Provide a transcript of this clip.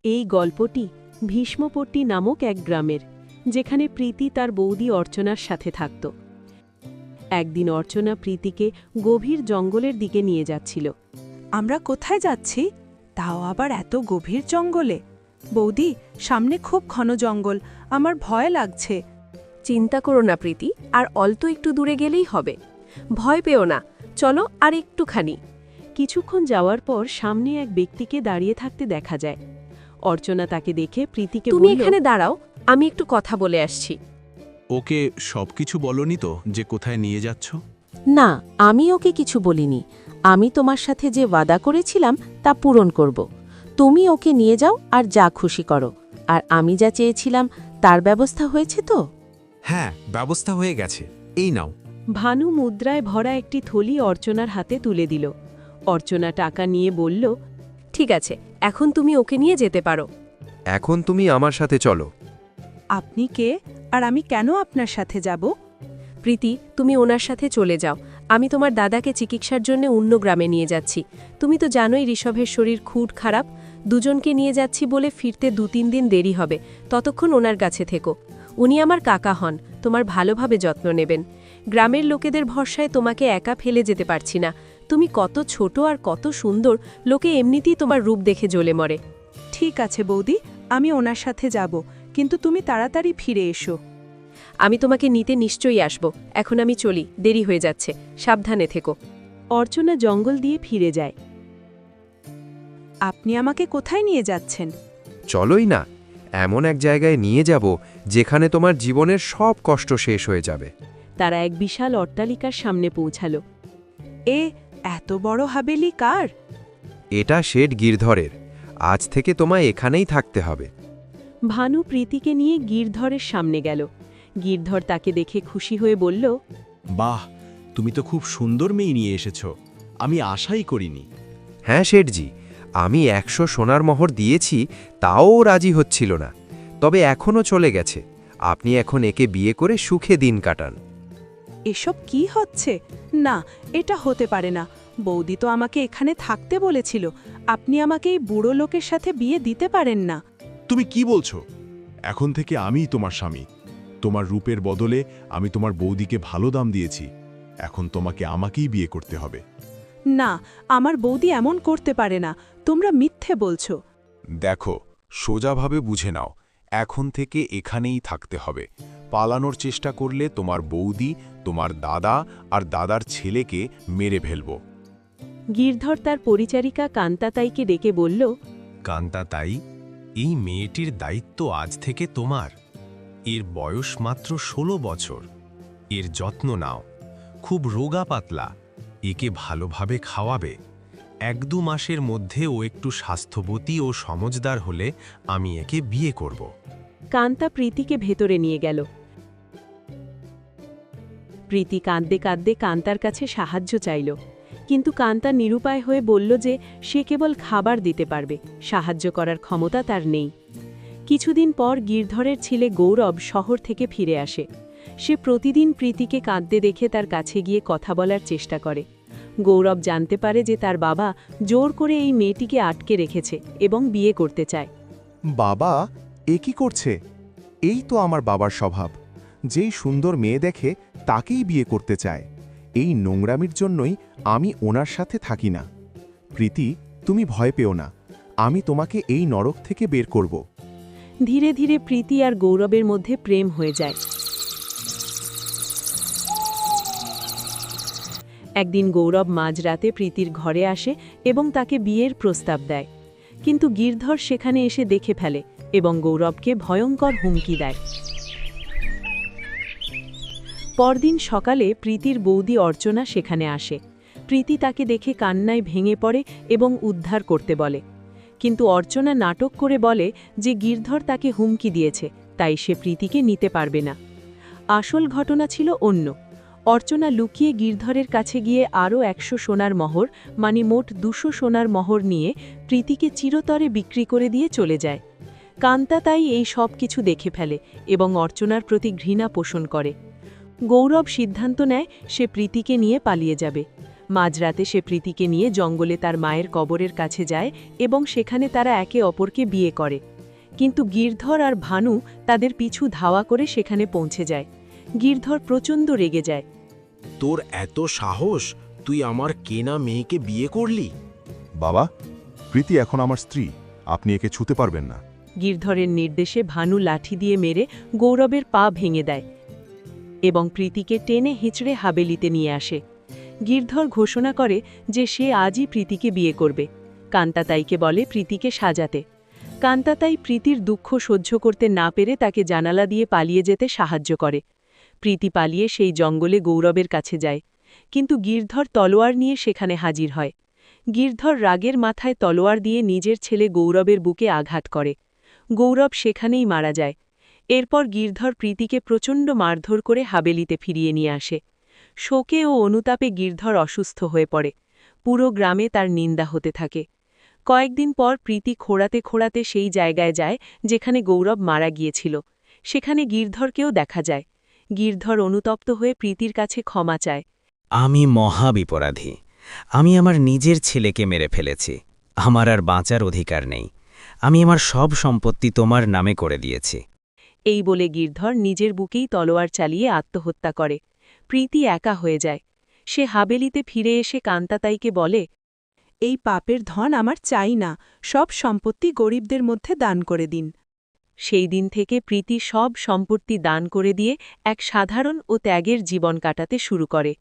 এই গল্পটি ভীষ্মপট্টি নামক এক গ্রামের, যেখানে প্রীতি তার বৌদি অর্চনার সাথে থাকত। একদিন অর্চনা প্রীতিকে গভীর জঙ্গলের দিকে নিয়ে যাচ্ছিল। আমরা কোথায় যাচ্ছি, তাও আবার এত গভীর জঙ্গলে? বৌদি, সামনে খুব ঘন জঙ্গল, আমার ভয় লাগছে। চিন্তা করো না প্রীতি, আর অল্প একটু দূরে গেলেই হবে। ভয় পেও না, চলো আর একটুখানি। কিছুক্ষণ যাওয়ার পর সামনে এক ব্যক্তিকে দাঁড়িয়ে থাকতে দেখা যায়। অর্চনা তাকে দেখে প্রীতিকে তুমি বলল, এখানে দাঁড়াও, আমি একটু কথা বলে আসছি। ওকে সবকিছু বলনি তো যে কোথায় নিয়ে যাচ্ছ? না, আমি ওকে কিছু বলিনি। আমি তোমার সাথে যে ওয়াদা করেছিলাম তা পূরণ করব। তুমি ওকে নিয়ে যাও আর যা খুশি করো। আর আমি যা চেয়েছিলাম তার ব্যবস্থা হয়েছে তো? হ্যাঁ, ব্যবস্থা হয়ে গেছে, এই নাও। ভানু মুদ্রায় ভরা একটি থলি অর্চনার হাতে তুলে দিল। অর্চনা টাকা নিয়ে বলল, ঠিক আছে, এখন তুমি ওকে নিয়ে যেতে পারো। এখন তুমি আমার সাথে চলো। আপনি কে, আর আমি কেন আপনার সাথে যাব? প্রীতি, তুমি ওনার সাথে চলে যাও। আমি তোমার দাদাকে চিকিৎসার জন্য অন্য গ্রামে নিয়ে যাচ্ছি। তুমি তো জানোই ঋষভের শরীর খুব খারাপ। দুজনকে নিয়ে যাচ্ছি বলে ফিরতে 2-3 দিন দেরি হবে। ততক্ষণ ওনার কাছে থেকো। উনি আমার কাকা হন, তোমার ভালোভাবে যত্ন নেবেন। গ্রামের লোকেদের ভরসায় তোমাকে একা ফেলে যেতে পারছি না। তুমি কত ছোট আর কত সুন্দর, লোকে এমনিতেই তোমার রূপ দেখে জ্বলে মরে। ঠিক আছে বৌদি, আমি ওনার সাথে যাব, কিন্তু তুমি তাড়াতাড়ি ফিরে এসো। আমি তোমাকে নিতে নিশ্চয়ই আসব। এখন আমি চলি, দেরি হয়ে যাচ্ছে, সাবধানে থেকো। অর্চনা জঙ্গল দিয়ে ফিরে যায়। আপনি আমাকে কোথায় নিয়ে যাচ্ছেন? চলোই না, এমন এক জায়গায় নিয়ে যাব যেখানে তোমার জীবনের সব কষ্ট শেষ হয়ে যাবে। তারা এক বিশাল অট্টালিকার সামনে পৌঁছাল। এত বড় হাবেলি কার? এটা শেঠ গিরধরের। আজ থেকে তোমায় এখানেই থাকতে হবে। ভানু প্রীতিকে নিয়ে গিরধরের সামনে গেল। গিরধর তাকে দেখে খুশি হয়ে বলল, বাহ, তুমি তো খুব সুন্দর মেয়ে নিয়ে এসেছ, আমি আশাই করিনি। হ্যাঁ শেঠজি, আমি 100 সোনার মোহর দিয়েছি, তাও ও রাজি হচ্ছিল না। তবে এখনও চলে গেছে। আপনি এখন একে বিয়ে করে সুখে দিন কাটান। এসব কি হচ্ছে? না, এটা হতে পারে না। বৌদি তো আমাকে এখানে থাকতে বলেছিল। আপনি আমাকে এই বুড়ো লোকের সাথে বিয়ে দিতে পারেন না। তুমি কি বলছো? এখন থেকে আমিই তোমার স্বামী। তোমার রূপের বদলে আমি তোমার বৌদিকে ভালো দাম দিয়েছি। এখন তোমাকে আমাকেই বিয়ে করতে হবে। না, আমার বৌদি এমন করতে পারে না। তোমরা মিথ্যে বলছো। দেখো, সোজাভাবে বুঝে নাও, এখন থেকে এখানেই থাকতে হবে। পালানোর চেষ্টা করলে তোমার বৌদি, তোমার দাদা আর দাদার ছেলেকে মেরে ফেলব। গিরধর তার পরিচারিকা কান্তাতাইকে ডেকে বলল, কান্তাতাই, এই মেয়েটির দায়িত্ব আজ থেকে তোমার। এর বয়স মাত্র 16 বছর। এর যত্ন নাও। খুব রোগা পাতলা, একে ভালোভাবে খাওয়াবে। 1-2 মাসের মধ্যে ও একটু স্বাস্থ্যবতী ও সমজদার হলে আমি একে বিয়ে করব। কান্তা প্রীতিকে ভেতরে নিয়ে গেল। প্রীতি কাঁদতে কাঁদতে কান্তার কাছে সাহায্য চাইল, কিন্তু কান্তা নিরুপায় হয়ে বলল যে সে কেবল খাবার দিতে পারবে, সাহায্য করার ক্ষমতা তার নেই। কিছুদিন পর গিরধরের ছেলে গৌরব শহর থেকে ফিরে আসে। সে প্রতিদিন প্রীতিকে কাঁদতে দেখে তার কাছে গিয়ে কথা বলার চেষ্টা করে। গৌরব জানতে পারে যে তার বাবা জোর করে এই মেয়েটিকে আটকে রেখেছে এবং বিয়ে করতে চায়। বাবা, এ কি করছে? এই তো আমার বাবার স্বভাব। যেই সুন্দর মেয়ে দেখে তাকেই বিয়ে করতে চায়। এই নোংরামির জন্যই আমি ওনার সাথে থাকি না। প্রীতি, তুমি ভয় পেও না। আমি তোমাকে এই নরক থেকে বের করব। ধীরে ধীরে প্রীতি আর গৌরবের মধ্যে প্রেম হয়ে যায়। একদিন গৌরব মাঝরাতে প্রীতির ঘরে আসে এবং তাকে বিয়ের প্রস্তাব দেয়, কিন্তু গিরধর সেখানে এসে দেখে ফেলে এবং গৌরবকে ভয়ঙ্কর হুমকি দেয়। পরদিন সকালে প্রীতির বৌদি অর্চনা সেখানে আসে। প্রীতি তাকে দেখে কান্নায় ভেঙে পড়ে এবং উদ্ধার করতে বলে, কিন্তু অর্চনা নাটক করে বলে যে গিরধর তাকে হুমকি দিয়েছে, তাই সে প্রীতিকে নিতে পারবে না। আসল ঘটনা ছিল অন্য। অর্চনা লুকিয়ে গিরধরের কাছে গিয়ে আরও 100 সোনার মোহর, মানে মোট 200 সোনার মোহর নিয়ে প্রীতিকে চিরতরে বিক্রি করে দিয়ে চলে যায়। কান্তা তাই এই সব কিছু দেখে ফেলে এবং অর্চনার প্রতি ঘৃণা পোষণ করে। গৌরব সিদ্ধান্ত নেয় সে প্রীতিকে নিয়ে পালিয়ে যাবে। মাঝরাতে সে প্রীতিকে নিয়ে জঙ্গলে তার মায়ের কবরের কাছে যায় এবং সেখানে তারা একে অপরকে বিয়ে করে। কিন্তু গিরধর আর ভানু তাদের পিছু ধাওয়া করে সেখানে পৌঁছে যায়। গিরধর প্রচণ্ড রেগে যায়। তোর এত সাহস, তুই আমার কেনা মেয়েকে বিয়ে করলি? বাবা, প্রীতি এখন আমার স্ত্রী, আপনি একে ছুতে পারবেন না। গিরধরের নির্দেশে ভানু লাঠি দিয়ে মেরে গৌরবের পা ভেঙে দেয় এবং প্রীতিকে টেনে হিঁচড়ে হাবেলিতে নিয়ে আসে। গিরধর ঘোষণা করে যে সে আজই প্রীতিকে বিয়ে করবে। কান্তাতাইকে বলে প্রীতিকে সাজাতে। কান্তাতাই প্রীতির দুঃখ সহ্য করতে না পেরে তাকে জানালা দিয়ে পালিয়ে যেতে সাহায্য করে। প্রীতি পালিয়ে সেই জঙ্গলে গৌরবের কাছে যায়, কিন্তু গিরধর তলোয়ার নিয়ে সেখানে হাজির হয়। গিরধর রাগের মাথায় তলোয়ার দিয়ে নিজের ছেলে গৌরবের বুকে আঘাত করে। গৌরব সেখানেই মারা যায়। এরপর গিরধর প্রীতিকে প্রচণ্ড মারধর করে হাবেলিতে ফিরিয়ে নিয়ে আসে। শোকে ও অনুতাপে গিরধর অসুস্থ হয়ে পড়ে। পুরো গ্রামে তার নিন্দা হতে থাকে। কয়েকদিন পর প্রীতি খোঁড়াতে খোঁড়াতে সেই জায়গায় যায় যেখানে গৌরব মারা গিয়েছিল। সেখানে গিরধরকেও দেখা যায়। গিরধর অনুতপ্ত হয়ে প্রীতির কাছে ক্ষমা চায়। আমি মহাবিপরাধী। আমি আমার নিজের ছেলেকে মেরে ফেলেছি। আমার আর বাঁচার অধিকার নেই। আমি আমার সব সম্পত্তি তোমার নামে করে দিয়েছি। এই বলে গিরধর নিজের বুকেই তলোয়ার চালিয়ে আত্মহত্যা করে। প্রীতি একা হয়ে যায়। সে হাবেলিতে ফিরে এসে কান্তাতাইকে বলে, এই পাপের ধন আমার চাই না, সব সম্পত্তি গরিবদের মধ্যে দান করে দিন। সেই দিন থেকে প্রীতি সব সম্পত্তি দান করে দিয়ে এক সাধারণ ও ত্যাগের জীবন কাটাতে শুরু করে।